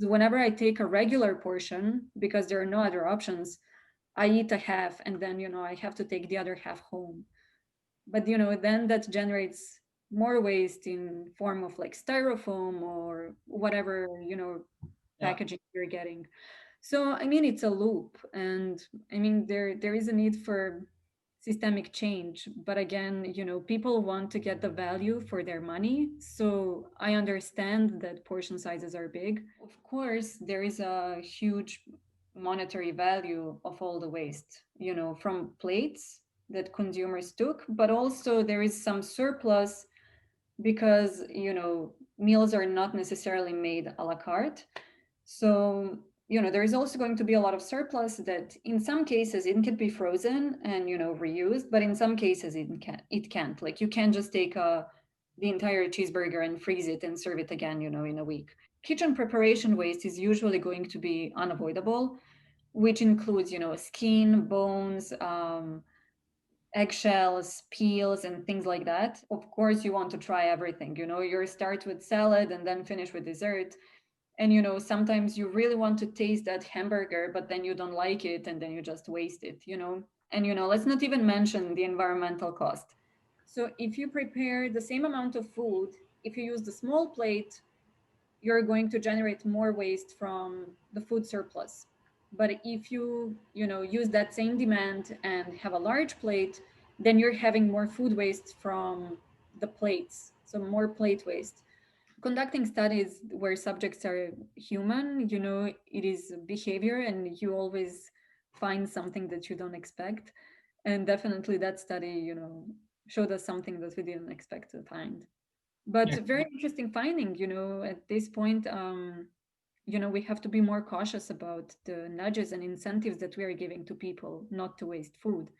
Whenever I take a regular portion, because there are no other options, I eat a half and then, I have to take the other half home. But, then that generates more waste in form of like styrofoam or whatever, Yeah. packaging you're getting. So, I mean, it's a loop. And I mean, there is a need for systemic change. But again, people want to get the value for their money. So I understand that portion sizes are big. Of course, there is a huge monetary value of all the waste, from plates that consumers took, but also there is some surplus because, meals are not necessarily made a la carte. So, there is also going to be a lot of surplus that in some cases it can be frozen and, reused, but in some cases it can't. Like you can't just take the entire cheeseburger and freeze it and serve it again, in a week. Kitchen preparation waste is usually going to be unavoidable, which includes, skin, bones, eggshells, peels, and things like that. Of course, you want to try everything. You start with salad and then finish with dessert. And sometimes you really want to taste that hamburger, but then you don't like it and then you just waste it. And let's not even mention the environmental cost. So if you prepare the same amount of food, if you use the small plate, you're going to generate more waste from the food surplus. But if you use that same demand and have a large plate, then you're having more food waste from the plates, so more plate waste. Conducting studies where subjects are human, it is behavior and you always find something that you don't expect. And definitely that study, showed us something that we didn't expect to find. But Yeah. very interesting finding, at this point, we have to be more cautious about the nudges and incentives that we are giving to people not to waste food.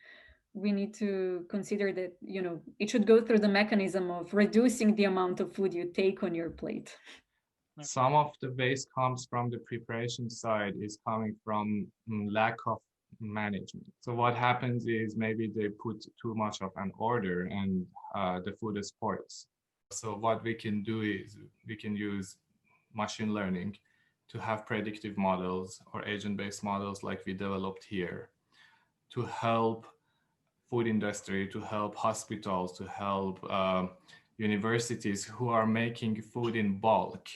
We need to consider that, it should go through the mechanism of reducing the amount of food you take on your plate. Some of the waste comes from the preparation side, is coming from lack of management. So what happens is maybe they put too much of an order and the food spoils. So what we can do is we can use machine learning to have predictive models or agent-based models like we developed here to help food industry, to help hospitals, to help universities who are making food in bulk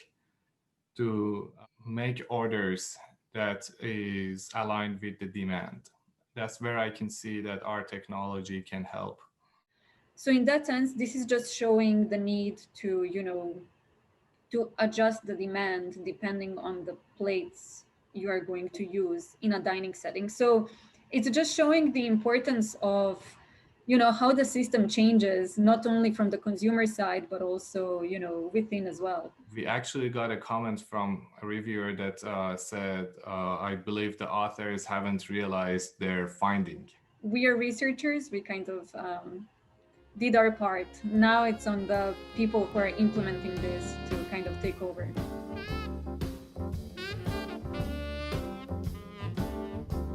to make orders that is aligned with the demand. That's where I can see that our technology can help. So in that sense, this is just showing the need to, to adjust the demand depending on the plates you are going to use in a dining setting. So it's just showing the importance of, how the system changes, not only from the consumer side, but also, within as well. We actually got a comment from a reviewer that said, I believe the authors haven't realized their finding. We are researchers, we kind of did our part. Now it's on the people who are implementing this to kind of take over.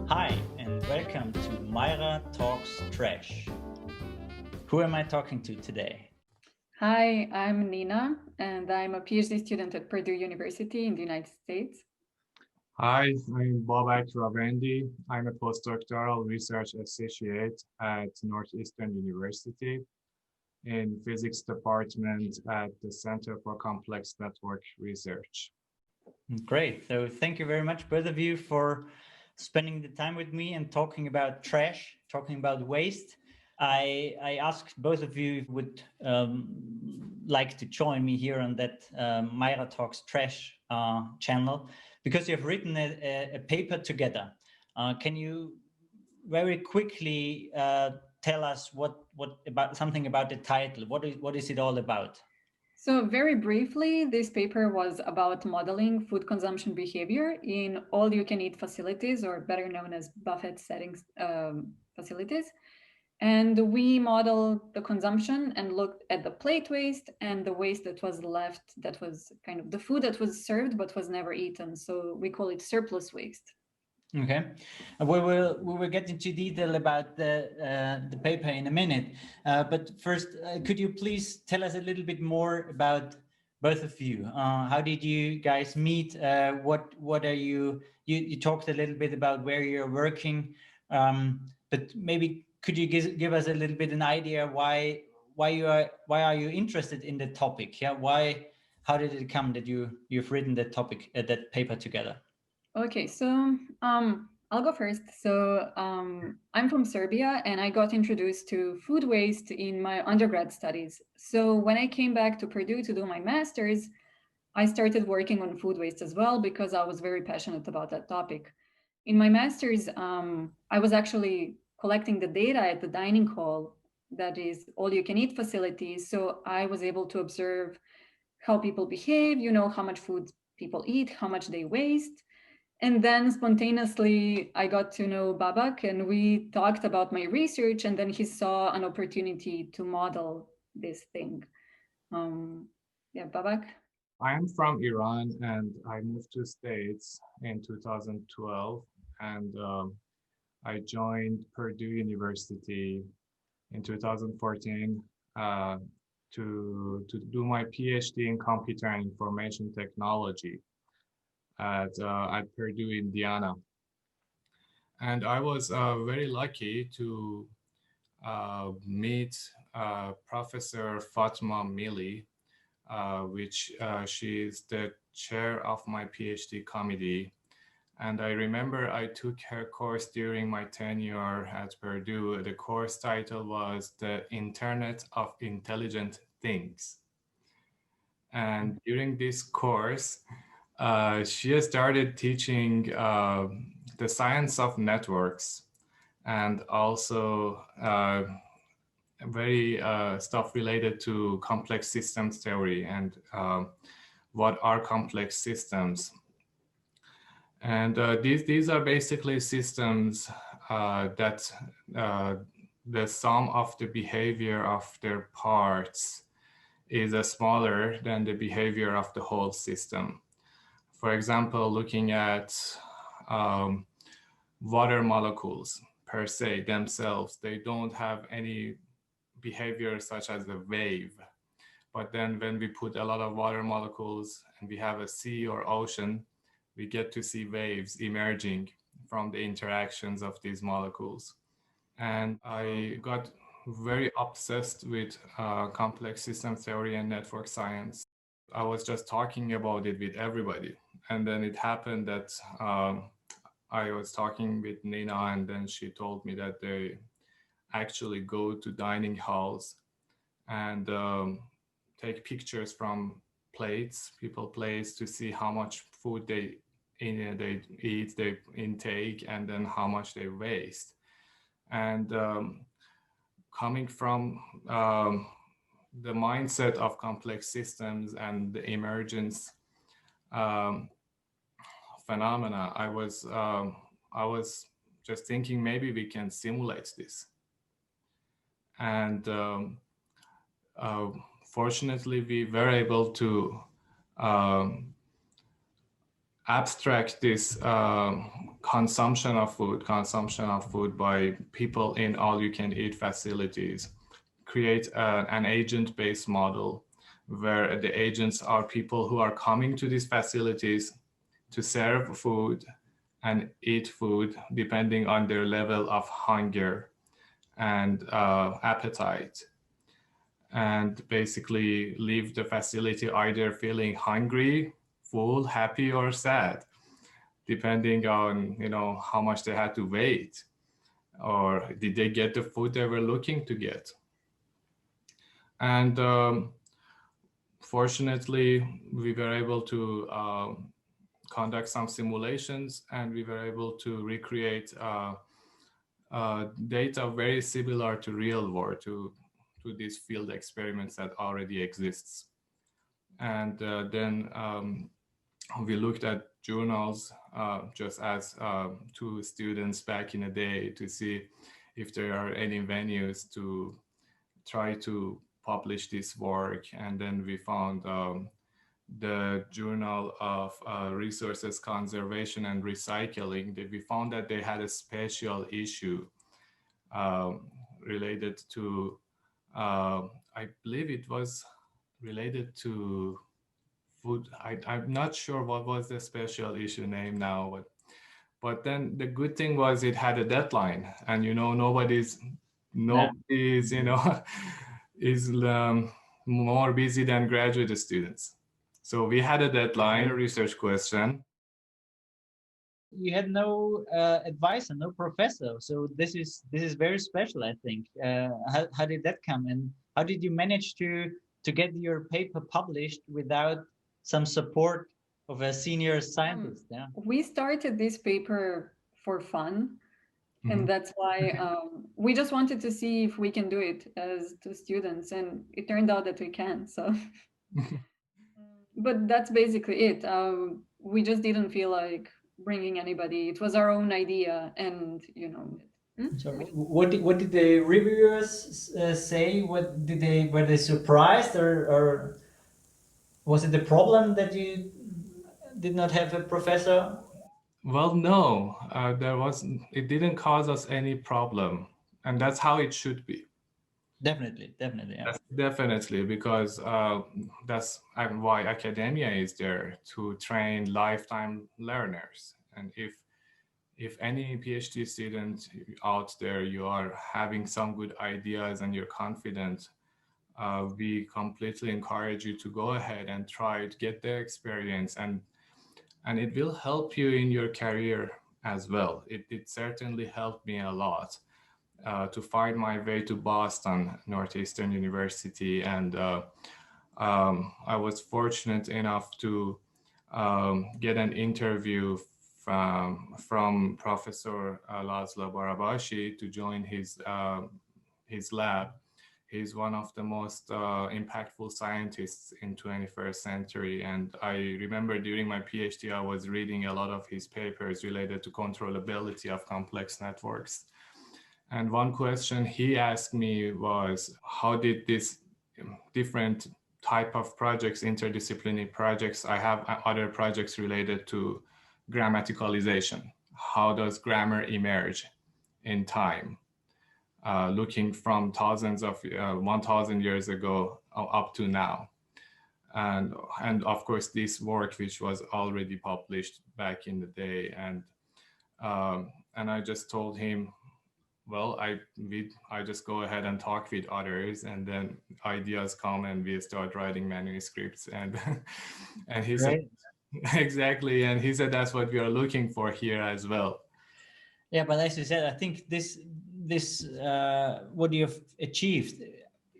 Hi, and welcome to Meirer Talks Trash. Who am I talking to today? Hi, I'm Nina, and I'm a PhD student at Purdue University in the United States. Hi, I'm Babak Ravandi. I'm a postdoctoral research associate at Northeastern University in physics department at the Center for Complex Network Research. Great. So thank you very much, both of you, for spending the time with me and talking about trash, talking about waste. I asked both of you if you would like to join me here on that Meirer Talks Trash channel, because you have written a paper together. Can you very quickly tell us what about something about the title? What is it all about? So, very briefly, this paper was about modeling food consumption behavior in all you can eat facilities, or better known as buffet settings facilities. And we modeled the consumption and looked at the plate waste and the waste that was left, that was kind of the food that was served but was never eaten. So, we call it surplus waste. Okay, we will get into detail about the paper in a minute. But first, could you please tell us a little bit more about both of you. How did you guys meet? What are you talked a little bit about where you're working, but maybe could you give us a little bit an idea why are you interested in the topic? Yeah, why, how did it come that you've written that topic, that paper together? Okay, so I'll go first. So I'm from Serbia, and I got introduced to food waste in my undergrad studies. So when I came back to Purdue to do my master's, I started working on food waste as well because I was very passionate about that topic. In my master's, I was actually collecting the data at the dining hall, that is all you can eat facilities. So I was able to observe how people behave, how much food people eat, how much they waste. And then spontaneously, I got to know Babak, and we talked about my research. And then he saw an opportunity to model this thing. Um, yeah, Babak. I am from Iran and I moved to States in 2012, and I joined Purdue University in 2014 uh, to do my PhD in computer and information technology at Purdue, Indiana. And I was very lucky to meet Professor Fatma Mili, which she is the chair of my PhD committee. And I remember I took her course during my tenure at Purdue. The course title was The Internet of Intelligent Things. And during this course, she started teaching the science of networks and also very stuff related to complex systems theory and what are complex systems. And these are basically systems that the sum of the behavior of their parts is smaller than the behavior of the whole system. For example, looking at water molecules per se themselves, they don't have any behavior such as a wave. But then when we put a lot of water molecules and we have a sea or ocean, we get to see waves emerging from the interactions of these molecules. And I got very obsessed with complex system theory and network science. I was just talking about it with everybody. And then it happened that I was talking with Nina, and then she told me that they actually go to dining halls and take pictures from plates, people plates, to see how much food they eat, they intake, and then how much they waste. And coming from the mindset of complex systems and the emergence phenomena, I was just thinking maybe we can simulate this. And fortunately, we were able to abstract this consumption of food by people in all-you-can-eat facilities, create an agent-based model where the agents are people who are coming to these facilities to serve food and eat food depending on their level of hunger and appetite, and basically leave the facility either feeling hungry, full, happy, or sad, depending on how much they had to wait, or did they get the food they were looking to get. And fortunately, we were able to conduct some simulations, and we were able to recreate data very similar to real world, to these field experiments that already exists. And then we looked at journals just as two students back in the day to see if there are any venues to try to publish this work. And then we found the Journal of Resources Conservation and Recycling. We found that they had a special issue related to, I believe it was related to food. I'm not sure what was the special issue name now, but then the good thing was it had a deadline, and nobody's is more busy than graduate students. So we had a deadline, a research question. You had no advisor, no professor. So this is very special, I think. How did that come, and how did you manage to get your paper published without some support of a senior scientist? Yeah. We started this paper for fun, and Mhm. that's why we just wanted to see if we can do it as two students, and it turned out that we can. So, but that's basically it. We just didn't feel like bringing anybody. It was our own idea, and So what did the reviewers say? What did they were they surprised, or was it the problem that you did not have a professor? Well, no, it didn't cause us any problem, and that's how it should be. Definitely, yeah. That's definitely because that's why academia is there, to train lifetime learners. And if any PhD student out there, you are having some good ideas and you're confident, we completely encourage you to go ahead and try it, get the experience, and it will help you in your career as well. It certainly helped me a lot to find my way to Boston, Northeastern University. And I was fortunate enough to get an interview from Professor Laszlo Barabashi to join his lab. He's one of the most impactful scientists in 21st century. And I remember during my PhD, I was reading a lot of his papers related to controllability of complex networks. And one question he asked me was, how did this different type of projects, interdisciplinary projects, I have other projects related to grammaticalization. How does grammar emerge in time? Looking from thousands of 1,000 years ago up to now. And of course, this work, which was already published back in the day. And I just told him, well, I just go ahead and talk with others, and then ideas come, and we start writing manuscripts. And and he said, exactly, and he said that's what we are looking for here as well. Yeah, but as you said, I think this what you have achieved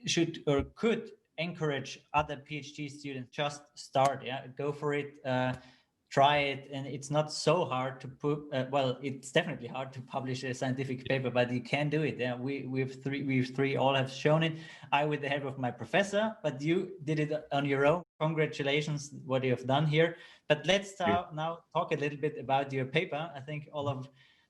should or could encourage other PhD students. Just start, yeah, go for it. Try it, and it's not so hard to put. Well, it's definitely hard to publish a scientific paper, but you can do it. Yeah, we've three all have shown it. I with the help of my professor, but you did it on your own. Congratulations, what you have done here. But let's now talk a little bit about your paper. I think all of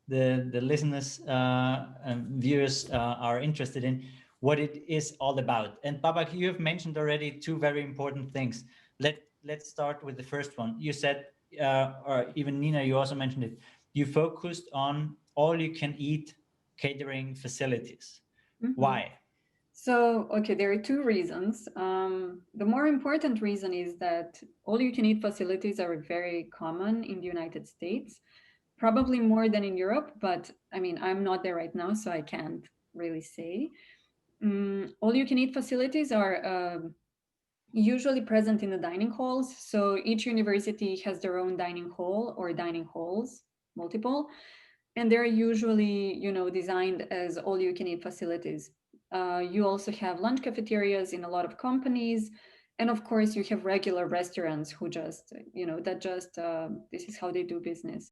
the listeners and viewers are interested in what it is all about. And Babak, you have mentioned already two very important things. Let's start with the first one. You said, or even Nina, you also mentioned it, you focused on all you can eat catering facilities. Why? So, okay, there are two reasons. The more important reason is that all you can eat facilities are very common in the United States, probably more than in Europe, but I mean, I'm not there right now, so I can't really say. All you can eat facilities are usually present in the dining halls. So each university has their own dining hall or dining halls, multiple, and they're usually, designed as all you can eat facilities. You also have lunch cafeterias in a lot of companies. And of course, you have regular restaurants who just, this is how they do business.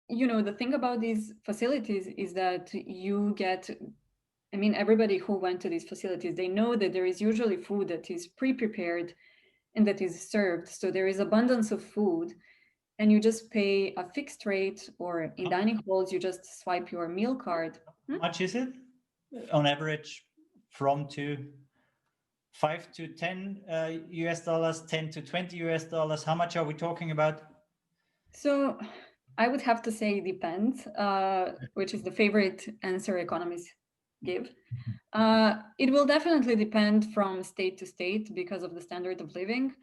The thing about these facilities is that you get, I mean, everybody who went to these facilities, they know that there is usually food that is pre-prepared and that is served. So there is abundance of food, and you just pay a fixed rate, or in dining halls, you just swipe your meal card. How much is it on average? From to 5 to 10 US dollars, 10 to 20 US dollars. How much are we talking about? So I would have to say depends, which is the favorite answer economists give. It will definitely depend from state to state because of the standard of living.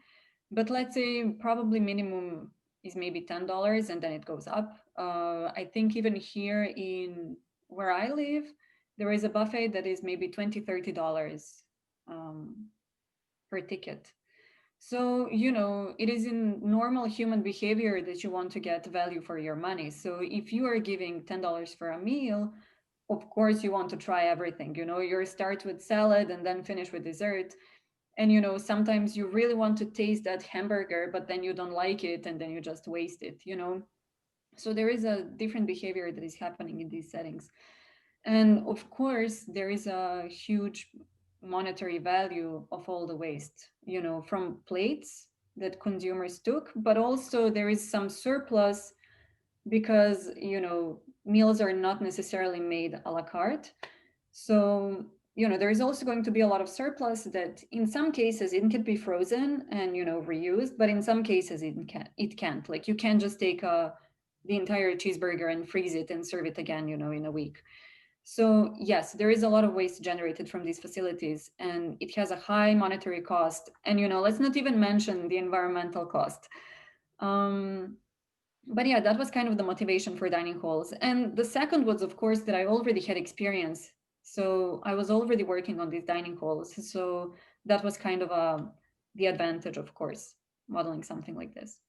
But let's say probably minimum is maybe $10 and then it goes up. I think even here in where I live, there is a buffet that is maybe $20, $30 um, per ticket. So, it is in normal human behavior that you want to get value for your money. So if you are giving $10 for a meal, of course you want to try everything. You start with salad and then finish with dessert. And sometimes you really want to taste that hamburger, but then you don't like it and then you just waste it. So there is a different behavior that is happening in these settings. And of course, there is a huge monetary value of all the waste, from plates that consumers took, but also there is some surplus because, meals are not necessarily made a la carte. So, there is also going to be a lot of surplus that in some cases it can be frozen and, reused, but in some cases it can't. Like you can't just take the entire cheeseburger and freeze it and serve it again, in a week. So, yes, there is a lot of waste generated from these facilities, and it has a high monetary cost. And, let's not even mention the environmental cost. Um, but yeah, that was kind of the motivation for dining halls. And the second was, of course, that I already had experience. So I was already working on these dining halls. So that was kind of the advantage, of course, modeling something like this.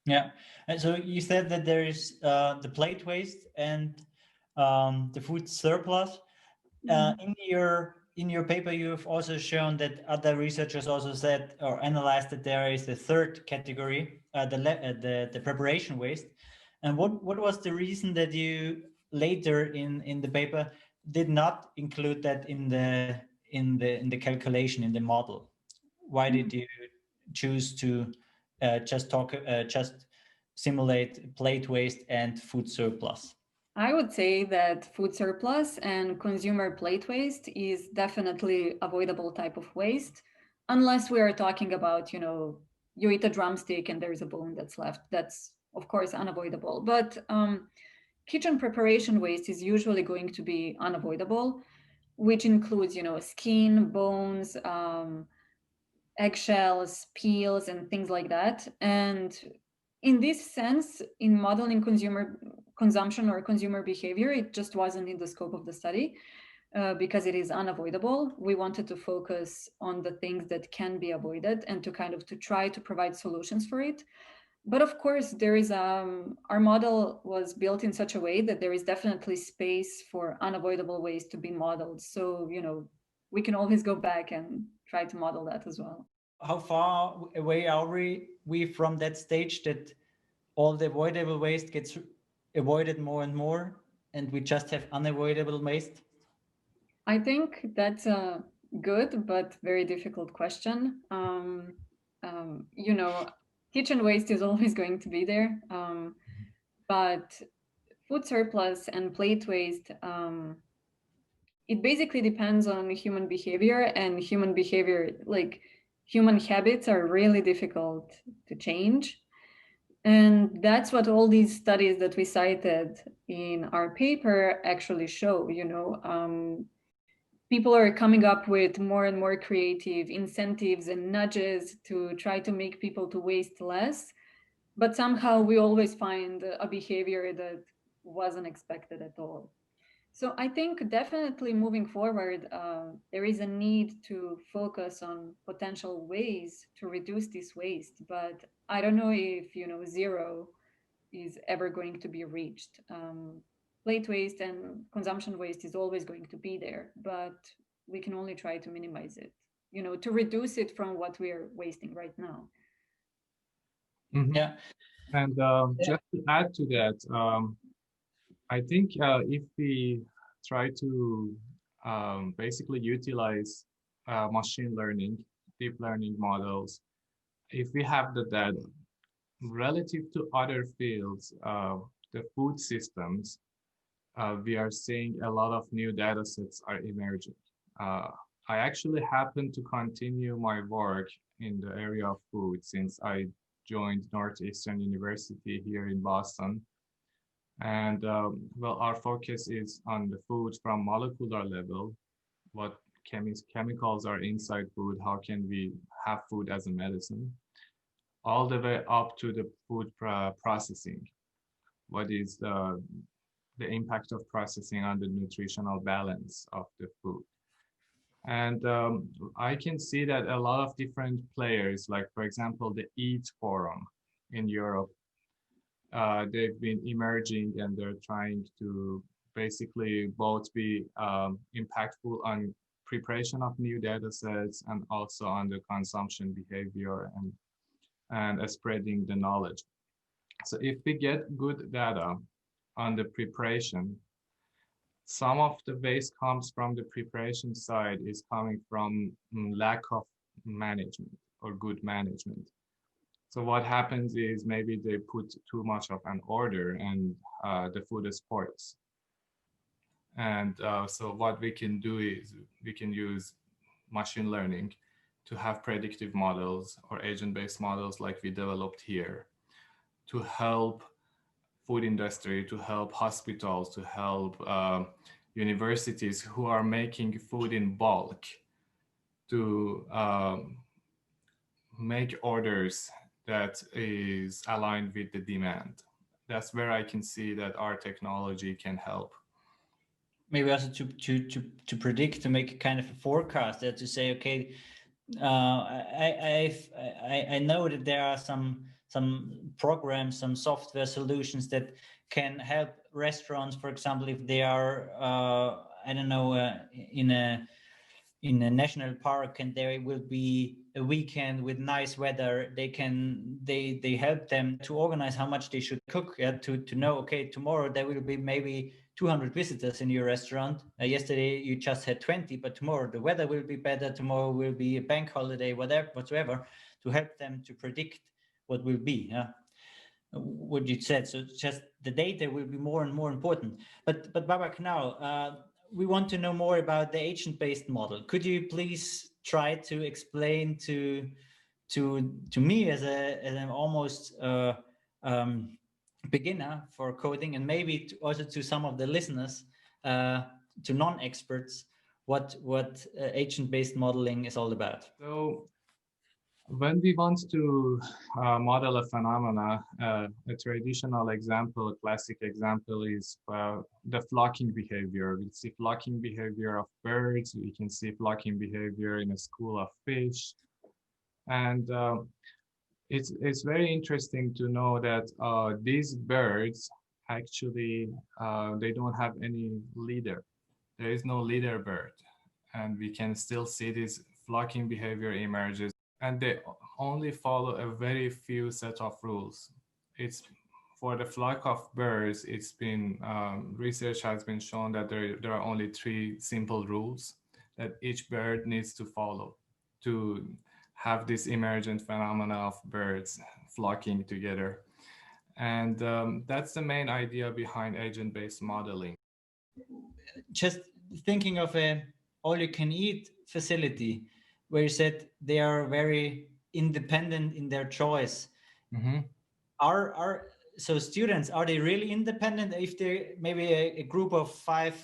Yeah. And so you said that there is the plate waste and the food surplus. Mhm. In your paper, you have also shown that other researchers also said or analyzed that there is a third category, the preparation waste. And what was the reason that you later in the paper did not include that in the calculation in the model? Why did you choose to just simulate plate waste and food surplus? I would say that food surplus and consumer plate waste is definitely avoidable type of waste, unless we are talking about, you eat a drumstick and there's a bone that's left. That's, of course, unavoidable. But kitchen preparation waste is usually going to be unavoidable, which includes, skin, bones, eggshells, peels, and things like that. And in this sense, in modeling consumer consumption or consumer behavior, it just wasn't in the scope of the study because it is unavoidable. We wanted to focus on the things that can be avoided and to kind of to try to provide solutions for it. But of course, there is our model was built in such a way that there is definitely space for unavoidable ways to be modeled. So we can always go back and try to model that as well. How far away are we from that stage that all the avoidable waste gets avoided more and more, and we just have unavoidable waste? I think that's a good but very difficult question. Um, you know, Kitchen waste is always going to be there, but food surplus and plate waste, it basically depends on human behavior, and human behavior, like human habits, are really difficult to change. And that's what all these studies that we cited in our paper actually show. People are coming up with more and more creative incentives and nudges to try to make people to waste less, but somehow we always find a behavior that wasn't expected at all. So I think definitely moving forward, there is a need to focus on potential ways to reduce this waste, but I don't know if zero is ever going to be reached. Plate waste and consumption waste is always going to be there, but we can only try to minimize it, to reduce it from what we are wasting right now. Mhm. Yeah. And Yeah. just to add to that, I think if we try to basically utilize machine learning, deep learning models, if we have the data relative to other fields, the food systems, we are seeing a lot of new data sets are emerging. Uh, I actually happen to continue my work in the area of food since I joined Northeastern University here in Boston. And well, our focus is on the food from molecular level, what chemicals are inside food, how can we have food as a medicine. all the way up to the food processing. What is the impact of processing on the nutritional balance of the food? And I can see that a lot of different players, like for example, the Eat Forum in Europe, they've been emerging and they're trying to basically both be impactful on preparation of new data sets and also on the consumption behavior and spreading the knowledge. So if we get good data on the preparation, some of the waste comes from the preparation side is coming from lack of management or good management. So what happens is maybe they put too much of an order and the food spoils. And so what we can do is we can use machine learning to have predictive models or agent-based models like we developed here to help food industry, to help hospitals, to help universities who are making food in bulk to make orders that is aligned with the demand. That's where I can see that our technology can help. Maybe also to predict, to make a kind of a forecast, that to say, okay, I know that there are some programs, some software solutions that can help restaurants, for example, if they are I don't know, in a national park and there will be a weekend with nice weather, they help them to organize how much they should cook, to know, okay, tomorrow there will be maybe 200 visitors in your restaurant. Yesterday you just had 20, but tomorrow the weather will be better, tomorrow will be a bank holiday, whatsoever, to help them to predict what will be. What you said, so just the data will be more and more important. But Babak, now we want to know more about the agent-based model. Could you please try to explain to me as an almost beginner for coding, and maybe also to some of the listeners, to non-experts, what agent-based modeling is all about? So when we want to model a phenomena, a traditional example, a classic example is the flocking behavior. We see flocking behavior of birds. We can see flocking behavior in a school of fish. And it's very interesting to know that these birds actually, they don't have any leader. There is no leader bird. And we can still see this flocking behavior emerges, and they only follow a very few set of rules. It's for the flock of birds, it's been research has been shown that there are only 3 simple rules that each bird needs to follow to have this emergent phenomena of birds flocking together. And that's the main idea behind agent-based modeling. Just thinking of a all-you-can-eat facility where you said they are very independent in their choice. Mm-hmm. So students, are they really independent if they maybe a group of 5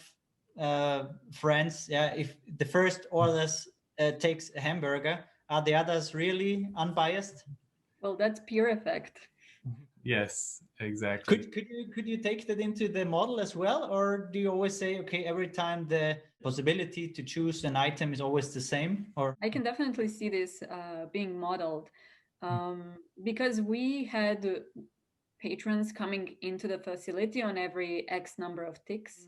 friends? Yeah, if the first orders takes a hamburger, are the others really unbiased? Well, that's peer effect. Yes, exactly. Could you take that into the model as well, or do you always say, okay, every time the possibility to choose an item is always the same? Or I can definitely see this being modeled because we had patrons coming into the facility on every X number of ticks.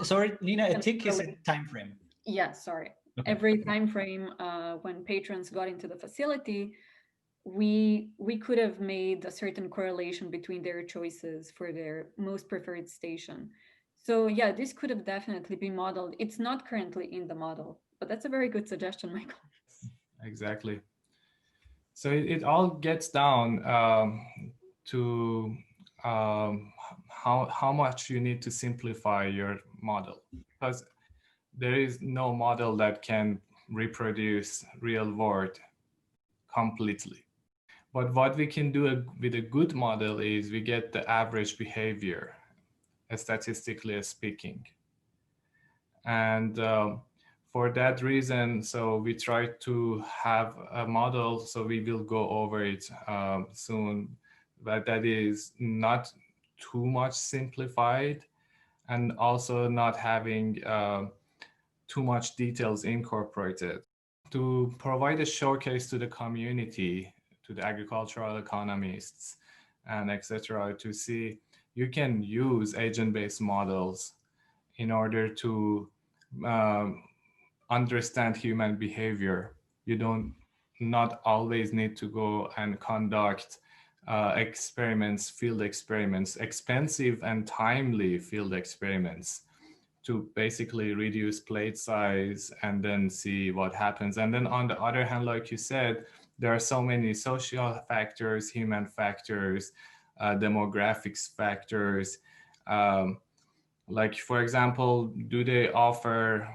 sorry, Nina, a tick is a time frame. Yeah, sorry. Okay. Every time frame when patrons got into the facility, we could have made a certain correlation between their choices for their most preferred station. So yeah, this could have definitely been modeled. It's not currently in the model, but that's a very good suggestion, Michael. Exactly. So it all gets down to how much you need to simplify your model, because there is no model that can reproduce real world completely. But what we can do with a good model is we get the average behavior, statistically speaking. And for that reason, so we try to have a model, so we will go over it soon, but that is not too much simplified and also not having too much details incorporated. To provide a showcase to the community, to the agricultural economists and etc., to see you can use agent-based models in order to um, understand human behavior. You don't not always need to go and conduct experiments, field experiments, expensive and timely field experiments to basically reduce plate size and then see what happens. And then on the other hand, like you said, there are so many social factors, human factors, demographics factors. Like, for example, do they offer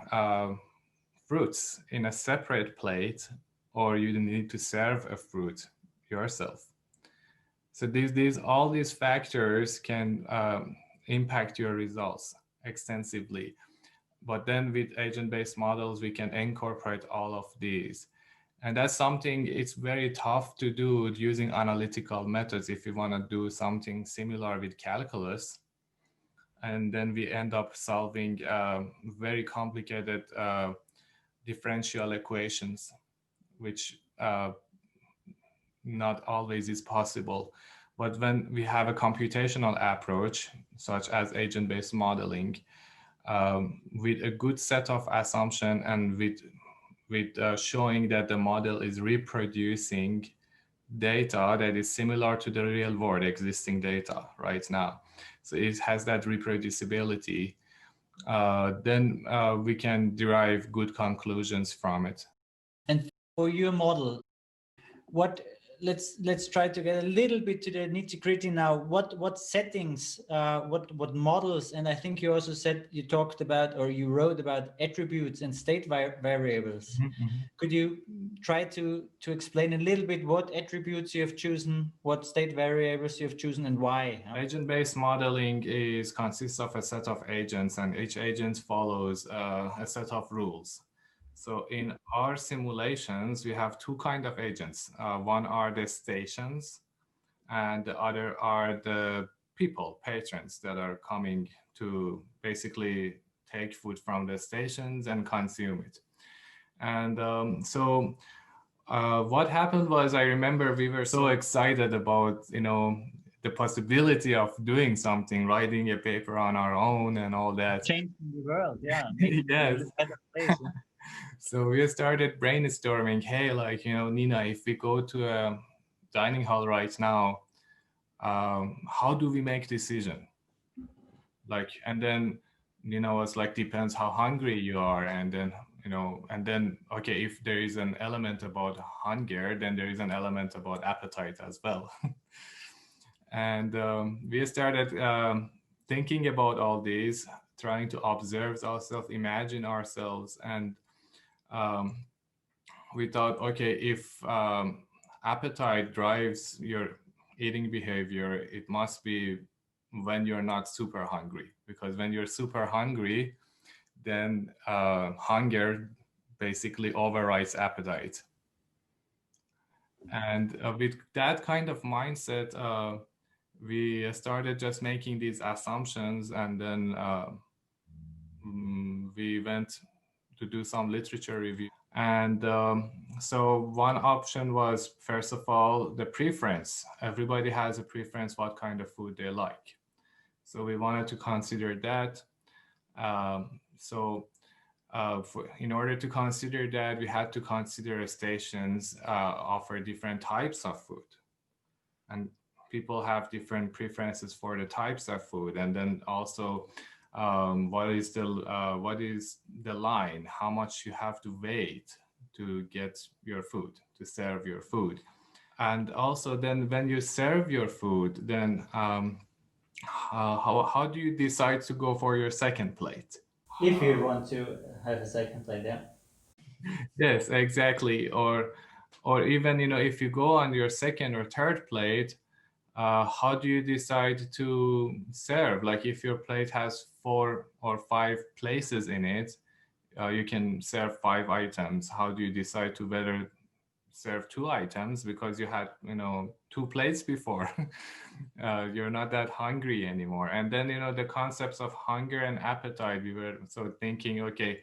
fruits in a separate plate, or you need to serve a fruit yourself? So all these factors can impact your results extensively. But then with agent-based models, we can incorporate all of these. And that's something it's very tough to do using analytical methods if you want to do something similar with calculus. And then we end up solving very complicated differential equations, which not always is possible. But when we have a computational approach, such as agent-based modeling, with a good set of assumption and with showing that the model is reproducing data that is similar to the real world existing data right now. So it has that reproducibility. Then we can derive good conclusions from it. And for your model, what let's try to get a little bit to the nitty-gritty now. What settings, what models, and I think you also said you talked about or you wrote about attributes and state variables. Mm-hmm. Could you try to explain a little bit what attributes you have chosen, what state variables you have chosen, and why? Agent-based modeling consists of a set of agents, and each agent follows a set of rules. So in our simulations, we have two kinds of agents. One are the stations, and the other are the people, patrons that are coming to basically take food from the stations and consume it. And what happened was, I remember we were so excited about, the possibility of doing something, writing a paper on our own and all that. Changing the world, yeah. Yes. A better place. So we started brainstorming, hey, like, Nina, if we go to a dining hall right now, how do we make decision? Like, and then Nina was like, depends how hungry you are. And then, okay, if there is an element about hunger, then there is an element about appetite as well. And we started thinking about all these, trying to observe ourselves, imagine ourselves, and we thought, okay, if appetite drives your eating behavior, it must be when you're not super hungry, because when you're super hungry, then hunger basically overrides appetite. And with that kind of mindset, we started just making these assumptions, and then we went to do some literature review. And so one option was, first of all, the preference. Everybody has a preference what kind of food they like. So we wanted to consider that. In order to consider that, we had to consider stations offer different types of food. And people have different preferences for the types of food. And then also, what is the line, how much you have to wait to get your food, to serve your food. And also then when you serve your food, then how do you decide to go for your second plate? If you want to have a second plate, yeah. Yes, exactly. Or even, if you go on your second or third plate, how do you decide to serve? Like if your plate has 4 or 5 places in it, you can serve 5 items. How do you decide to whether serve 2 items because you had 2 plates before? You're not that hungry anymore. And then the concepts of hunger and appetite, we were so thinking, okay,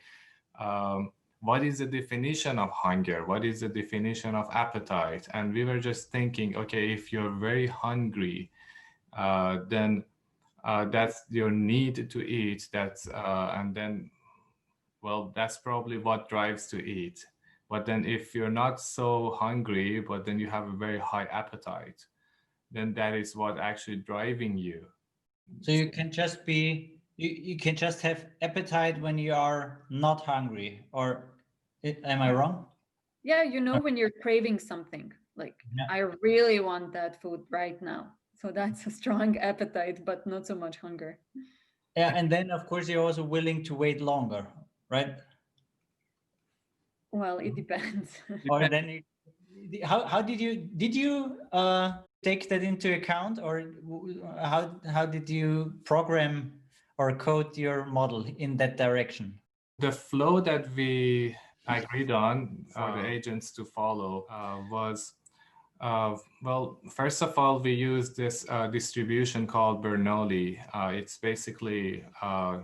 what is the definition of hunger? What is the definition of appetite? And we were just thinking, okay, if you're very hungry, then that's your need to eat. And then, well, that's probably what drives to eat. But then if you're not so hungry, but then you have a very high appetite, then that is what actually driving you. So you can just be you can just have appetite when you are not hungry, or am I wrong? Yeah, when you're craving something, like Yeah. I really want that food right now. So that's a strong appetite, but not so much hunger. Yeah, and then of course you're also willing to wait longer, right? Well, it depends. Or then how did you take that into account, or how did you program or code your model in that direction? The flow that we agreed on for the agents to follow was, well, first of all, we used this distribution called Bernoulli. It's basically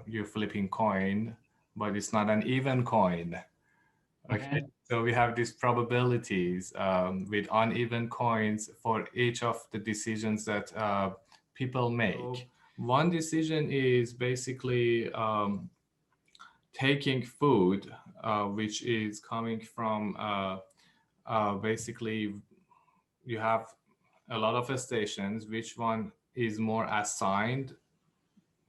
you're flipping coin, but it's not an even coin. Okay. So we have these probabilities with uneven coins for each of the decisions that people make. So one decision is basically taking food, which is coming from basically you have a lot of stations. Which one is more assigned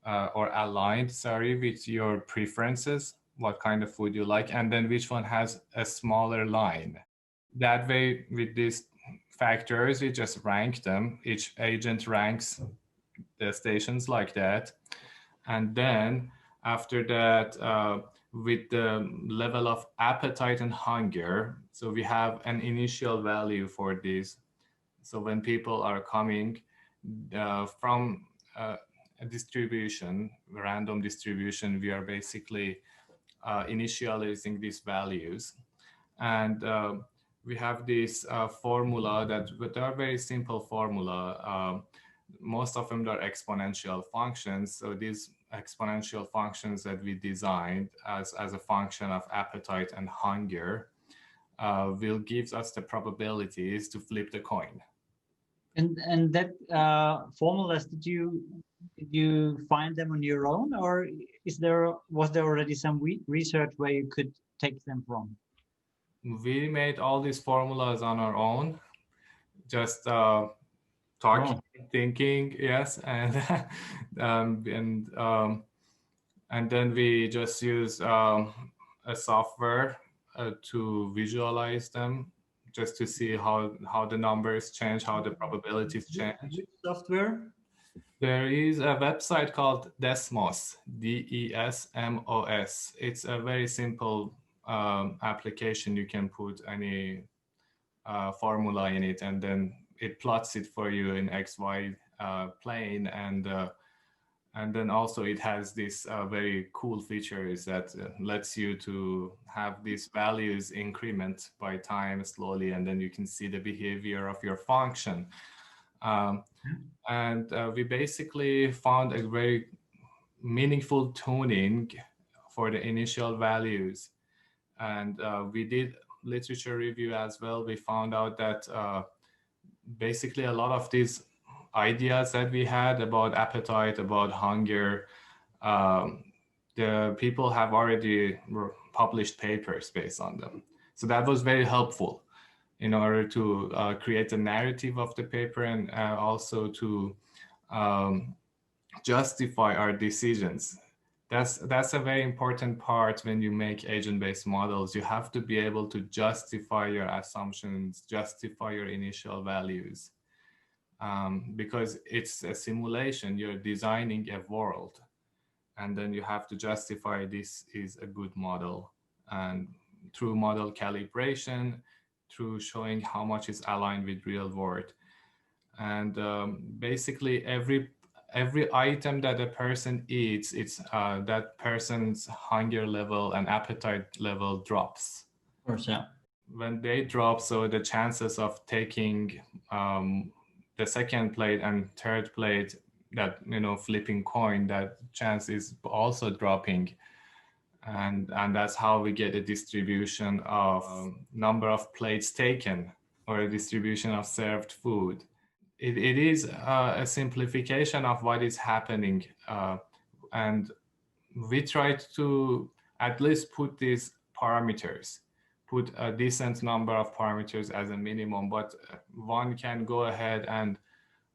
or aligned, sorry, with your preferences, what kind of food you like, and then which one has a smaller line. That way, with these factors, we just rank them. Each agent ranks the stations like that. And then after that, with the level of appetite and hunger, so we have an initial value for this. So when people are coming from a distribution, random distribution, we are basically initializing these values. And we have this formula but they are very simple formula. Most of them are exponential functions. So these exponential functions that we designed as a function of appetite and hunger will give us the probabilities to flip the coin. And that formulas, did you find them on your own, or was there already some research where you could take them from? We made all these formulas on our own, just talking, thinking, yes, and and then we just use a software to visualize them, just to see how the numbers change, how the probabilities change. Which software? There is a website called Desmos, Desmos. It's a very simple application. You can put any formula in it, and then it plots it for you in XY plane. And then also it has this very cool features that lets you to have these values increment by time slowly, and then you can see the behavior of your function. And we basically found a very meaningful tuning for the initial values. And we did literature review as well. We found out that basically a lot of these ideas that we had about appetite, about hunger, the people have already published papers based on them. So that was very helpful in order to create a narrative of the paper, and also to justify our decisions. That's a very important part when you make agent-based models. You have to be able to justify your assumptions, justify your initial values, because it's a simulation. You're designing a world, and then you have to justify this is a good model. And through model calibration, through showing how much is aligned with real world. And basically every item that a person eats, it's that person's hunger level and appetite level drops. Of course, yeah. When they drop, so the chances of taking the second plate and third plate, that flipping coin, that chance is also dropping, and that's how we get a distribution of number of plates taken, or a distribution of served food. It is a simplification of what is happening, and we tried to at least put these parameters, put a decent number of parameters as a minimum, but one can go ahead and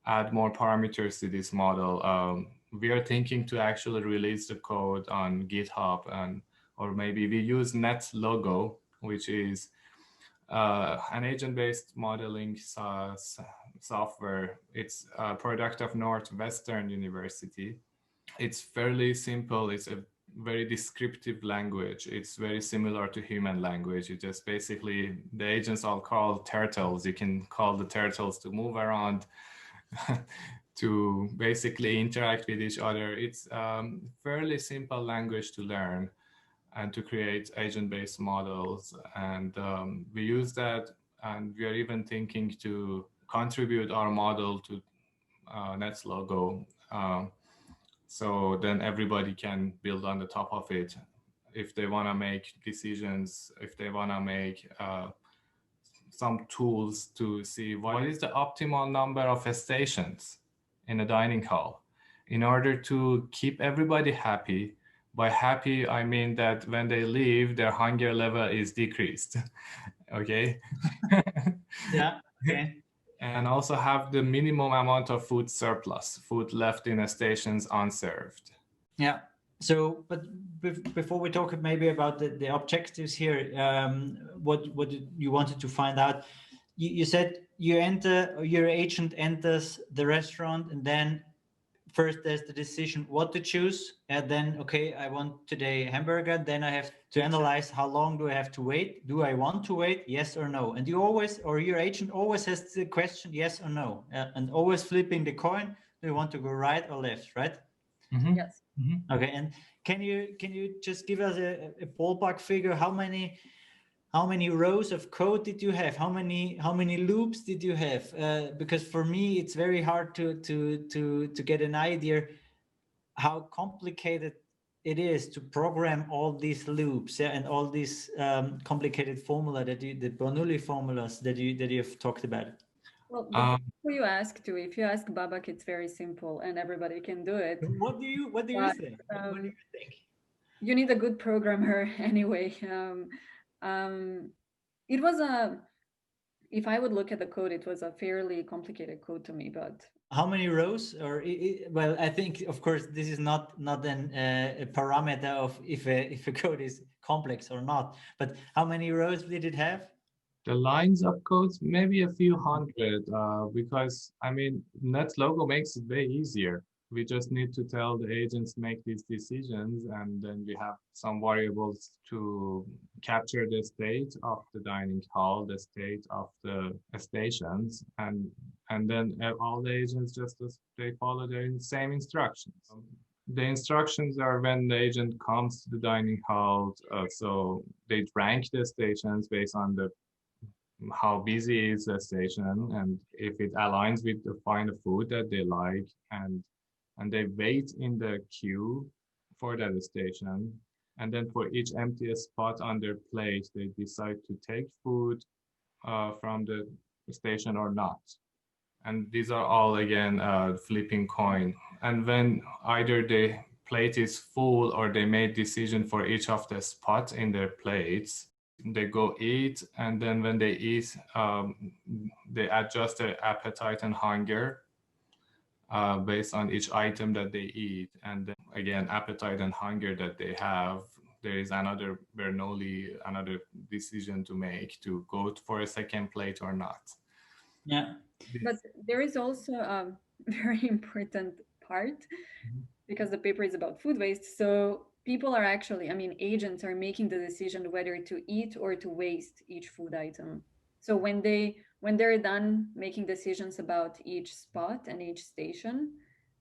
add more parameters to this model. We are thinking to actually release the code on GitHub, or maybe we use NetLogo, which is an agent-based modeling software. It's a product of Northwestern University. It's fairly simple. It's a very descriptive language. It's very similar to human language. It just basically, the agents all called turtles. You can call the turtles to move around, to basically interact with each other. It's fairly simple language to learn and to create agent-based models. And we use that, and we are even thinking to contribute our model to NetLogo. So then everybody can build on the top of it if they want to make decisions, if they want to make some tools to see what is the optimal number of stations in a dining hall in order to keep everybody happy. By happy, I mean that when they leave, their hunger level is decreased. Okay. Yeah. Okay. And also have the minimum amount of food surplus, food left in the stations unserved. Yeah. So, but before we talk maybe about the objectives here, what you wanted to find out, you said your agent enters the restaurant, and then first there's the decision what to choose, and then, okay, I want today hamburger. Then I have to analyze how long do I have to wait? Do I want to wait? Yes or no? And you always, or your agent always has the question yes or no, and always flipping the coin. Do you want to go right or left? Right? Mm-hmm. Yes. Mm-hmm. Okay. And can you just give us a ballpark figure? How many rows of code did you have? How many loops did you have? Because for me, it's very hard to get an idea how complicated it is to program all these loops, yeah, and all these complicated formula the Bernoulli formulas that you've talked about. Well, before you ask to, if you ask Babak, it's very simple and everybody can do it. What do you But, think? What do you think? You need a good programmer anyway. It was if I would look at the code, it was a fairly complicated code to me, but How many rows? Or well, I think, of course, this is not a parameter of if a code is complex or not. But how many rows did it have? The lines of codes, maybe a few hundred, because I mean, NetLogo makes it way easier. We just need to tell the agents make these decisions, and then we have some variables to capture the state of the dining hall, the state of the stations, and then all the agents just they follow the same instructions. The instructions are when the agent comes to the dining hall, so they rank the stations based on how busy is the station, and if it aligns with the find the food that they like, and they wait in the queue for that station, and then for each empty spot on their plate they decide to take food from the station or not. And these are all again flipping coin, and when either the plate is full or they made decision for each of the spots in their plates, they go eat, and then when they eat, they adjust their appetite and hunger based on each item that they eat. And then again, appetite and hunger that they have, there is another Bernoulli, another decision to make to go for a second plate or not. Yeah. but there is also a very important part, because the paper is about food waste. So people are actually, I mean, agents are making the decision whether to eat or to waste each food item. So when they're done making decisions about each spot and each station,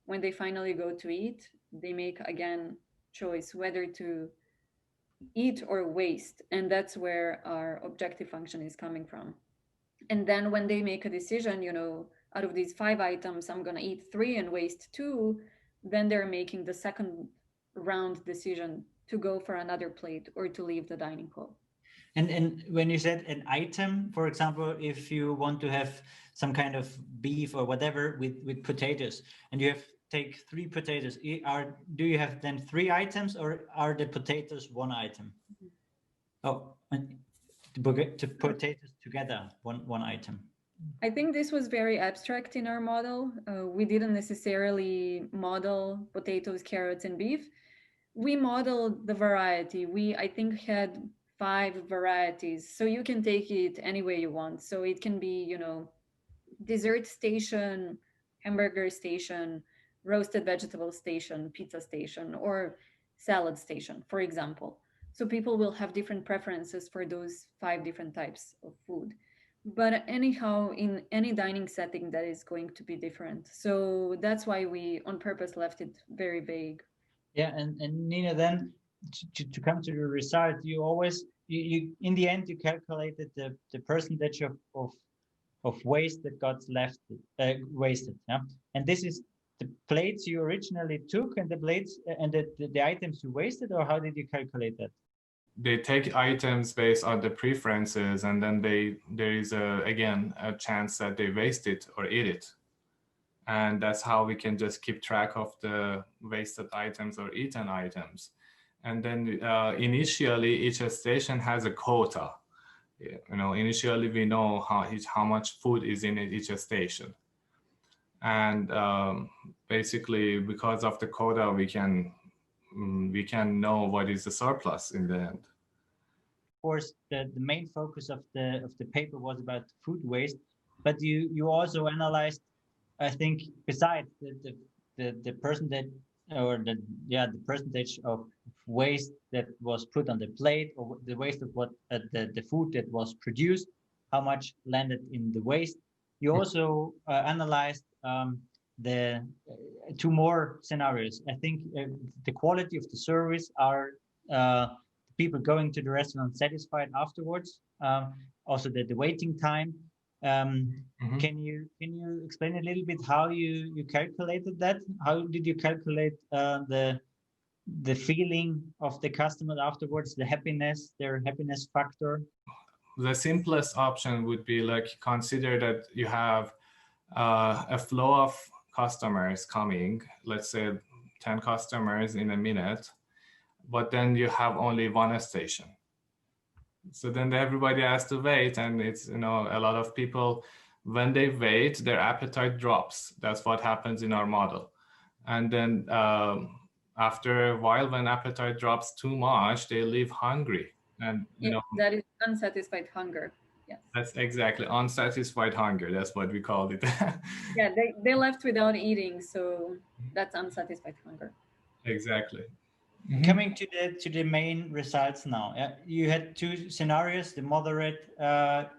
when they finally go to eat, they make again choice whether to eat or waste. And that's where our objective function is coming from. And then when they make a decision, out of these 5 items, I'm going to eat 3 and waste 2, then they're making the second round decision to go for another plate or to leave the dining hall. And when you said an item, for example, if you want to have some kind of beef or whatever with potatoes, and you have take 3 potatoes, do you have then 3 items, or are the potatoes one item? Oh, the potatoes together, one item. I think this was very abstract in our model. We didn't necessarily model potatoes, carrots, and beef. We modeled the variety. We, I think, had 5 varieties. So you can take it any way you want. So it can be, dessert station, hamburger station, roasted vegetable station, pizza station, or salad station, for example. So people will have different preferences for those 5 different types of food. But anyhow, in any dining setting, that is going to be different. So that's why we on purpose left it very vague. Yeah, and Nina, then to come to the result, you always you in the end you calculated the percentage of waste that got left wasted. Yeah, and this is the plates you originally took and the plates and the items you wasted, or how did you calculate that? They take items based on the preferences, and then there is again a chance that they waste it or eat it. And that's how we can just keep track of the wasted items or eaten items. And then initially, each station has a quota. Initially we know how much food is in each station. And basically, because of the quota, we can know what is the surplus in the end. Of course, the main focus of the paper was about food waste, but you also analyzed, I think, besides the percentage or the percentage of waste that was put on the plate, or the waste of what the food that was produced, how much landed in the waste. You also analyzed the 2 more scenarios. I think the quality of the service, are people going to the restaurant satisfied afterwards, also the waiting time. Can you explain a little bit how you calculated that? How did you calculate the feeling of the customer afterwards, their happiness factor? The simplest option would be like, consider that you have a flow of customers coming, let's say 10 customers in a minute, but then you have only 1 station. So then everybody has to wait, and it's, a lot of people, when they wait, their appetite drops. That's what happens in our model. And then after a while, when appetite drops too much, they leave hungry. And that is unsatisfied hunger. Yes, that's exactly unsatisfied hunger. That's what we called it. Yeah, they left without eating, so that's unsatisfied hunger. Exactly. Coming to the main results now. You had 2 scenarios: the moderate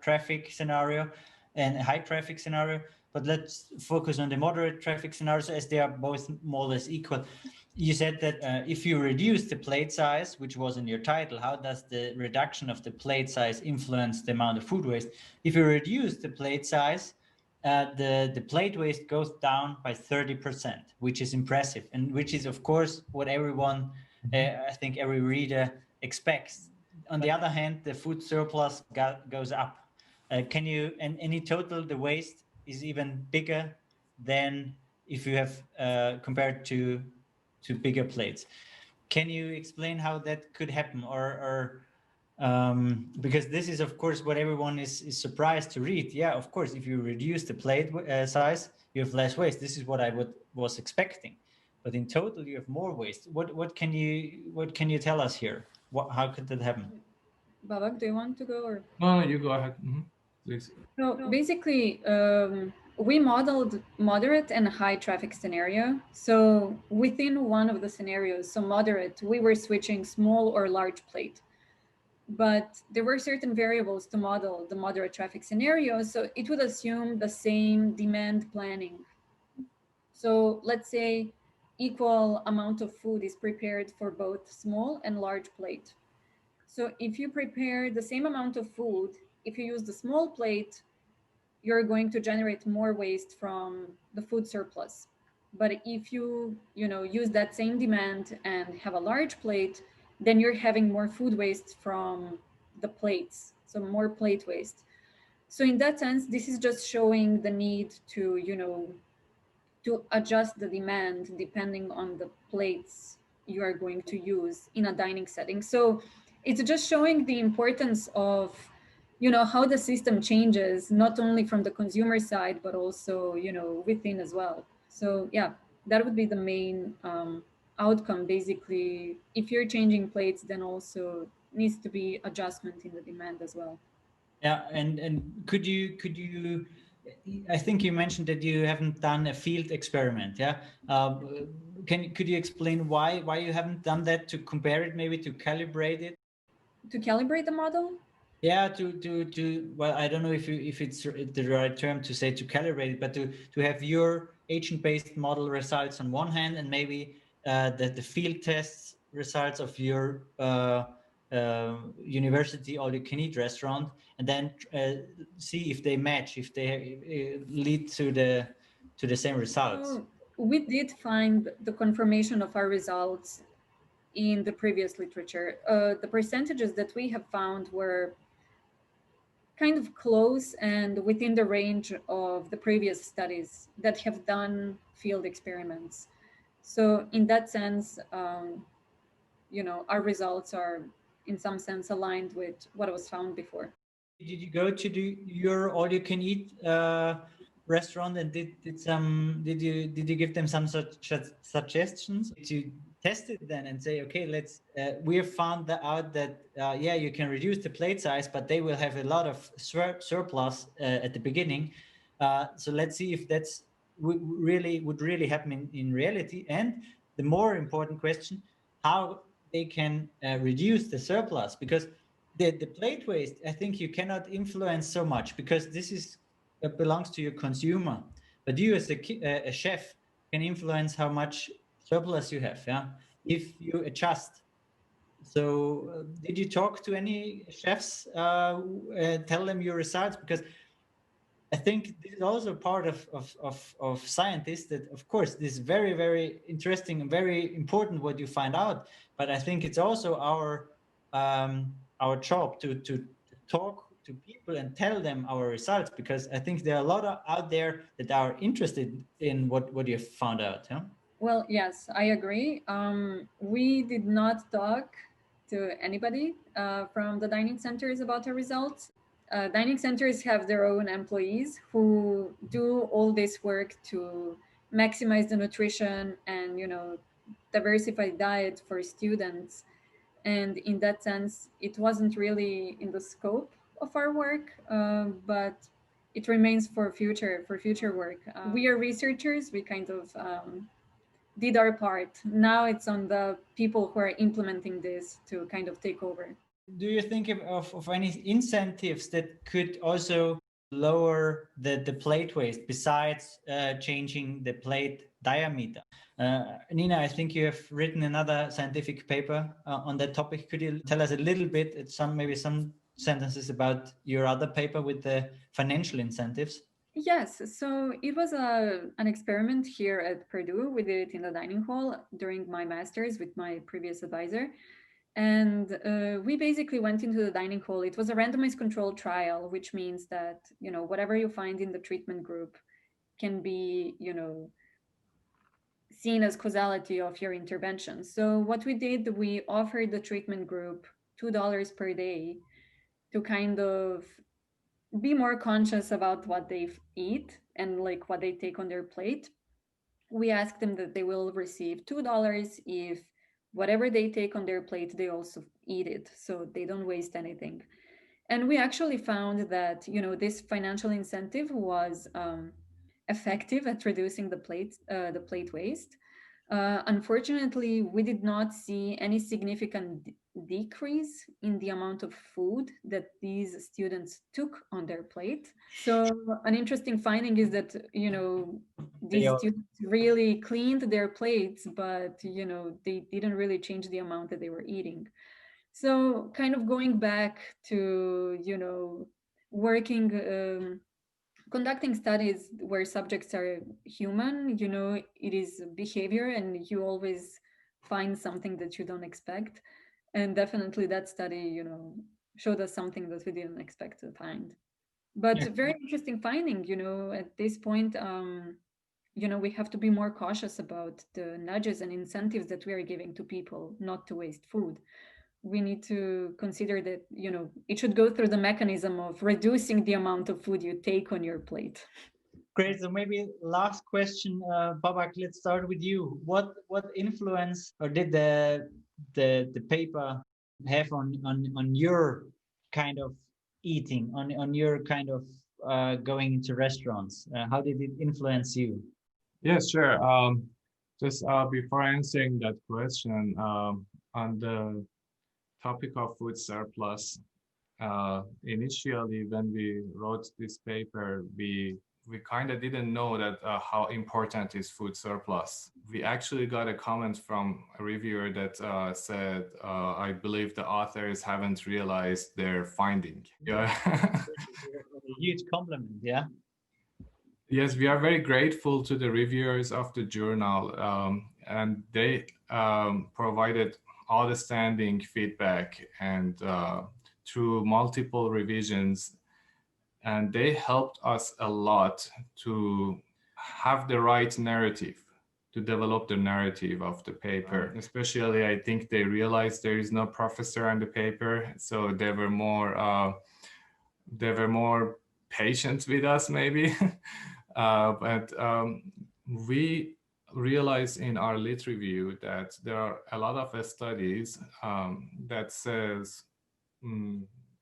traffic scenario and a high traffic scenario. But let's focus on the moderate traffic scenarios, as they are both more or less equal. You said that if you reduce the plate size, which was in your title, how does the reduction of the plate size influence the amount of food waste? If you reduce the plate size, the plate waste goes down by 30%, which is impressive, and which is, of course, what everyone, I think every reader expects. On the other hand, the food surplus goes up. Can you, and in total, the waste is even bigger than if you have compared to bigger plates. Can you explain how that could happen, or because this is, of course, what everyone is surprised to read. Yeah, of course, if you reduce the plate size, you have less waste. This is what I was expecting, but in total, you have more waste. What can you tell us here? How could that happen? Babak, do you want to go, or? No, you go ahead, please. So basically, we modeled moderate and high traffic scenario. So within one of the scenarios, so moderate, we were switching small or large plate. But there were certain variables to model the moderate traffic scenario. So it would assume the same demand planning. So let's say equal amount of food is prepared for both small and large plate. So if you prepare the same amount of food, if you use the small plate, you're going to generate more waste from the food surplus. But if you use that same demand and have a large plate, then you're having more food waste from the plates, so more plate waste. So in that sense, this is just showing the need to adjust the demand depending on the plates you are going to use in a dining setting. So it's just showing the importance of how the system changes, not only from the consumer side but also within as well. So yeah, that would be the main outcome. Basically, if you're changing plates, then also needs to be adjustment in the demand as well. Yeah, and could you I think you mentioned that you haven't done a field experiment. Yeah, could you explain why you haven't done that, to compare it, maybe to calibrate it? To calibrate the model. Yeah, to well, I don't know if it's the right term to say to calibrate it, but to have your agent-based model results on one hand, and maybe the field tests results of your university all-you-can-eat restaurant, and then see if they match, if they lead to the same results. So we did find the confirmation of our results in the previous literature. The percentages that we have found were kind of close and within the range of the previous studies that have done field experiments. So in that sense, our results are in some sense aligned with what was found before. Did you go to your all-you-can-eat restaurant, and did you give them some such suggestions? Did you test it then and say, okay, let's we have found out that yeah, you can reduce the plate size, but they will have a lot of surplus at the beginning. So let's see if that's would really happen in reality. And the more important question, how they can reduce the surplus, because the plate waste, I think you cannot influence so much, because this is belongs to your consumer. But you as a chef can influence how much surplus you have, yeah, if you adjust. So did you talk to any chefs, tell them your results? Because I think this is also part of scientists, that of course this is very, very interesting and very important what you find out. But I think it's also our job to talk to people and tell them our results, because I think there are a lot out there that are interested in what you have found out. Yeah. Well, yes, I agree. We did not talk to anybody from the dining centers about the results. Dining centers have their own employees who do all this work to maximize the nutrition and diversified diet for students. And in that sense, it wasn't really in the scope of our work, but it remains for future work. We are researchers. We kind of did our part. Now it's on the people who are implementing this to kind of take over. Do you think of any incentives that could also lower the plate waste besides changing the plate diameter? Nina, I think you have written another scientific paper on that topic. Could you tell us a little bit, maybe some sentences about your other paper with the financial incentives? Yes, so it was an experiment here at Purdue. We did it in the dining hall during my master's with my previous advisor. And we basically went into the dining hall. It was a randomized controlled trial, which means that, whatever you find in the treatment group can be, seen as causality of your intervention. So what we did, we offered the treatment group $2 per day to kind of be more conscious about what they eat and like what they take on their plate. We ask them that they will receive $2 if whatever they take on their plate, they also eat it, so they don't waste anything. And we actually found that this financial incentive was effective at reducing the plate waste. Unfortunately, we did not see any significant decrease in the amount of food that these students took on their plate. So, an interesting finding is that, these students really cleaned their plates, but, they didn't really change the amount that they were eating. So, kind of going back to, working. Conducting studies where subjects are human, it is behavior and you always find something that you don't expect. And definitely that study, showed us something that we didn't expect to find. But Yeah. very interesting finding, at this point, we have to be more cautious about the nudges and incentives that we are giving to people not to waste food. We need to consider that it should go through the mechanism of reducing the amount of food you take on your plate. Great. So maybe last question, Babak. Let's start with you. What influence or did the paper have on your kind of eating, on your kind of going into restaurants? How did it influence you? Yeah, sure. Just before answering that question, on the topic of food surplus, initially when we wrote this paper, we kind of didn't know that how important is food surplus. We actually got a comment from a reviewer that said, "I believe the authors haven't realized their finding." Yeah. A huge compliment. Yeah. Yes, we are very grateful to the reviewers of the journal, and they provided outstanding feedback and through multiple revisions, and they helped us a lot to have the right narrative, to develop the narrative of the paper. Especially, I think they realized there is no professor on the paper, so they were more patient with us, maybe. But we realized in our lit review that there are a lot of studies that says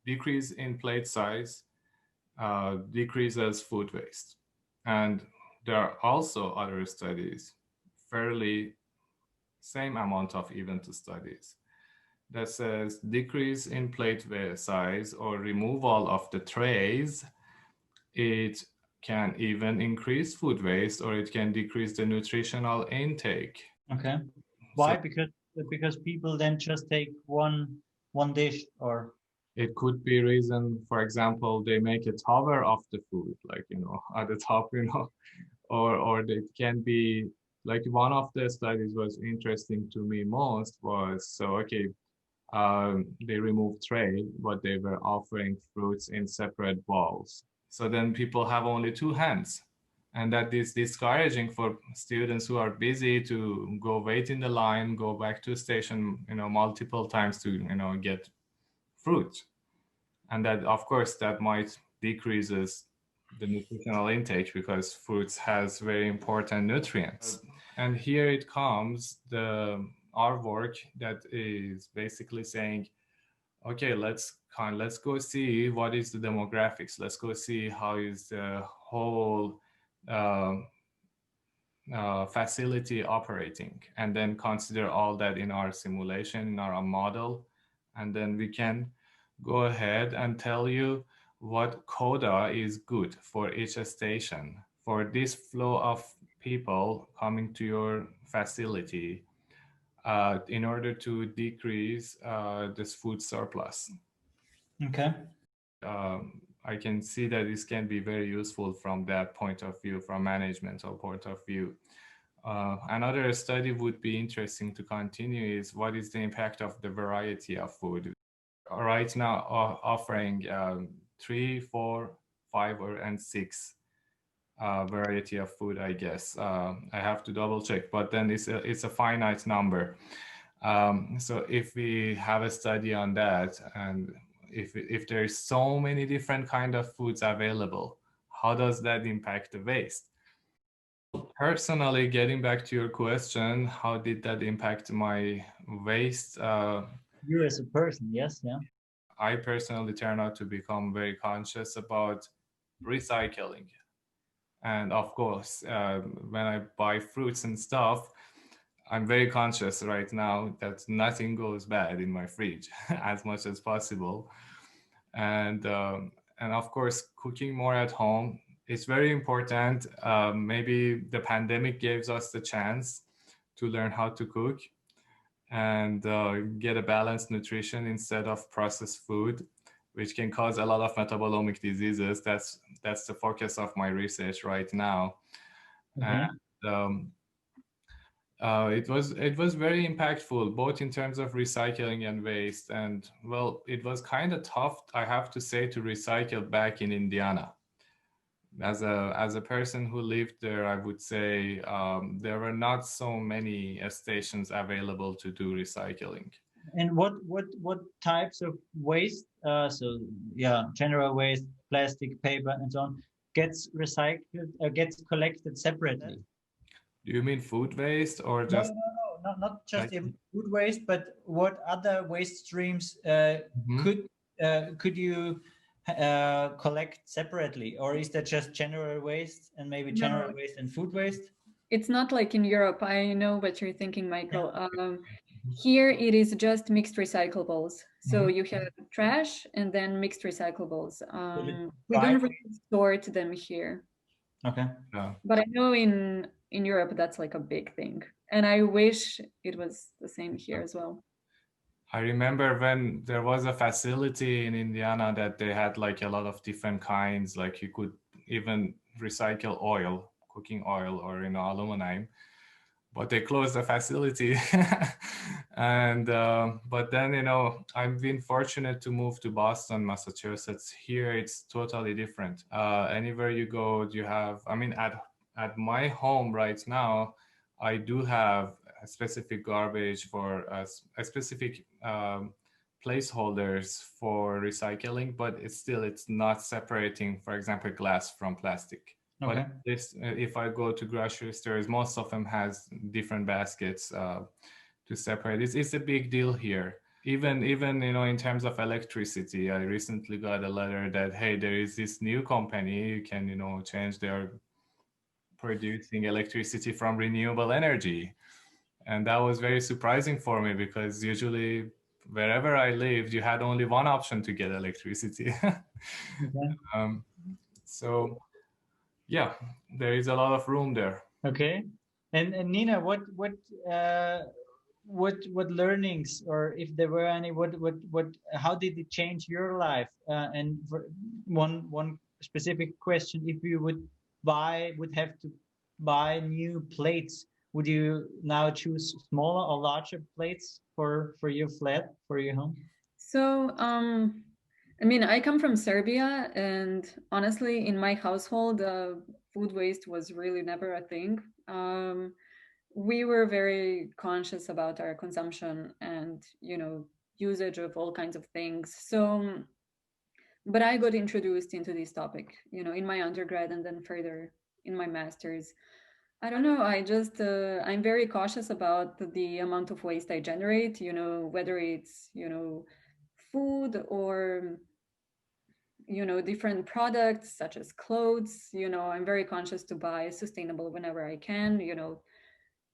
decrease in plate size decreases food waste. And there are also other studies, fairly same amount of event studies, that says decrease in plate size or removal of the trays, it can even increase food waste or it can decrease the nutritional intake. Okay. Why? So Because people then just take one dish, or it could be reason, for example, they make a tower of the food, like, at the top, or it can be like one of the studies was interesting to me most was, so, okay, they removed tray, but they were offering fruits in separate bowls. So then people have only two hands. And that is discouraging for students who are busy to go wait in the line, go back to station, multiple times to, get fruit. And that, of course, that might decreases the nutritional intake because fruits has very important nutrients. And here it comes, our work that is basically saying, okay, let's go see what is the demographics. Let's go see how is the whole facility operating, and then consider all that in our simulation, in our model, and then we can go ahead and tell you what quota is good for each station for this flow of people coming to your facility in order to decrease this food surplus. okay. I can see that this can be very useful from that point of view, from managemental point of view. Another study would be interesting to continue is what is the impact of the variety of food. Right now, offering 3, 4, 5, and 6 variety of food, I guess. I have to double check, but then it's a finite number. So if we have a study on that, and if there's so many different kind of foods available, how does that impact the waste? Personally, getting back to your question, how did that impact my waste? You as a person, yes, yeah. I personally turn out to become very conscious about recycling. And of course, when I buy fruits and stuff, I'm very conscious right now that nothing goes bad in my fridge as much as possible. And of course, cooking more at home is very important. Maybe the pandemic gives us the chance to learn how to cook and get a balanced nutrition instead of processed food, which can cause a lot of metabolomic diseases. That's the focus of my research right now. And Okay. um, it was very impactful, both in terms of recycling and waste. And well, it was kind of tough, I have to say, to recycle back in Indiana. As a person who lived there, I would say there were not so many stations available to do recycling. And what types of waste? So yeah, general waste, plastic, paper, and so on gets recycled, gets collected separately. Do you mean food waste or No, just no, no, not just like? in food waste, but what other waste streams Mhm. could could you collect separately, or is that just general waste and maybe general No, waste and food waste? it's not like in Europe. I know what you're thinking, Yeah. Michael. Here it is just mixed recyclables. So Mhm. you have trash and then mixed recyclables. Is it We dry don't waste? really sort them here, Okay. Yeah. but I know in Europe that's like a big thing, and I wish it was the same here as well. I remember when there was a facility in Indiana that they had like a lot of different kinds, like you could even recycle oil, cooking oil, or aluminum. But they closed the facility. And but then I've been fortunate to move to Boston, Massachusetts. Here it's totally different. Anywhere you go, you have, I mean, at my home right now, I do have a specific garbage for a specific placeholders for recycling, but it's not separating, for example, glass from plastic. But Okay. this, if I go to grocery stores, most of them has different baskets to separate. It's a big deal here. Even in terms of electricity, I recently got a letter that, hey, there is this new company, you can change their producing electricity from renewable energy. And that was very surprising for me because usually wherever I lived, you had only one option to get electricity. Okay. um, so yeah, there is a lot of room there. Okay. And Nina, uh, what learnings, or if there were any, what how did it change your life? And for one specific question: if you would have to buy new plates, would you now choose smaller or larger plates for your flat, for your home? So, I mean, I come from Serbia, and honestly, in my household, food waste was really never a thing. We were very conscious about our consumption and, usage of all kinds of things. So, but I got introduced into this topic, in my undergrad and then further in my master's. I don't know. I'm very cautious about the amount of waste I generate, whether it's, food or different products such as clothes. I'm very conscious to buy sustainable whenever I can,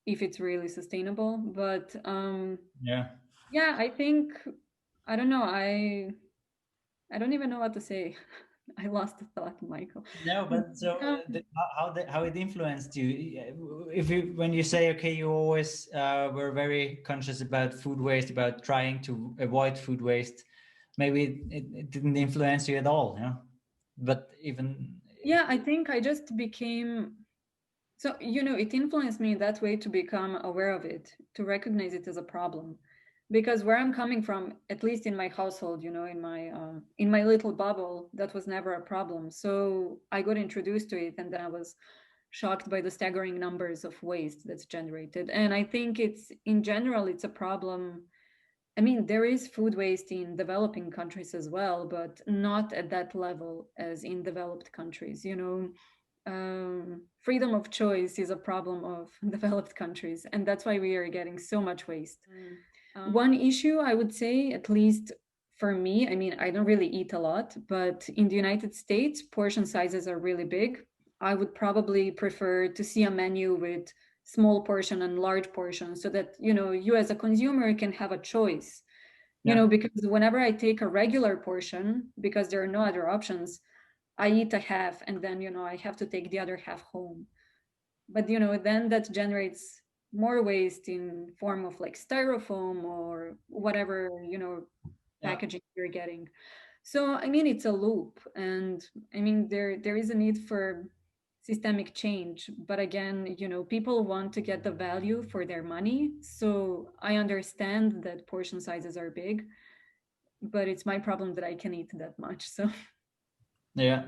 if it's really sustainable. But Yeah. yeah, I think, I don't know, I don't even know what to say. I lost the thought, Michael. No, but so Um, how it influenced you? If you when you say, okay, you always were very conscious about food waste, about trying to avoid food waste, maybe it didn't influence you at all, yeah. But even yeah, I think I just became, so, it influenced me in that way to become aware of it, to recognize it as a problem. Because where I'm coming from, at least in my household, in my little bubble, that was never a problem. So I got introduced to it, and then I was shocked by the staggering numbers of waste that's generated. And I think it's, in general, it's a problem. I mean, there is food waste in developing countries as well, but not at that level as in developed countries. Freedom of choice is a problem of developed countries, and that's why we are getting so much waste. One issue I would say, at least for me, I mean, I don't really eat a lot, but in the United States, portion sizes are really big. I would probably prefer to see a menu with small portion and large portion, so that you as a consumer can have a choice. Yeah. Because whenever I take a regular portion, because there are no other options, I eat a half, and then I have to take the other half home. But then that generates more waste in form of like styrofoam or whatever Yeah. packaging you're getting. So I mean, it's a loop, and I mean, there is a need for systemic change. But again, people want to get the value for their money. So I understand that portion sizes are big, but it's my problem that I can eat that much. So Yeah.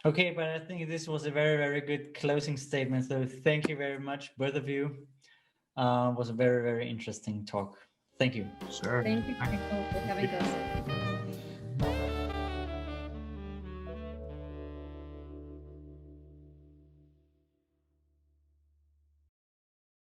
Okay, but I think this was a very, very good closing statement. So thank you very much, both of you. Was a very, very interesting talk. Thank you. Sure. thank you, Michael, for having us.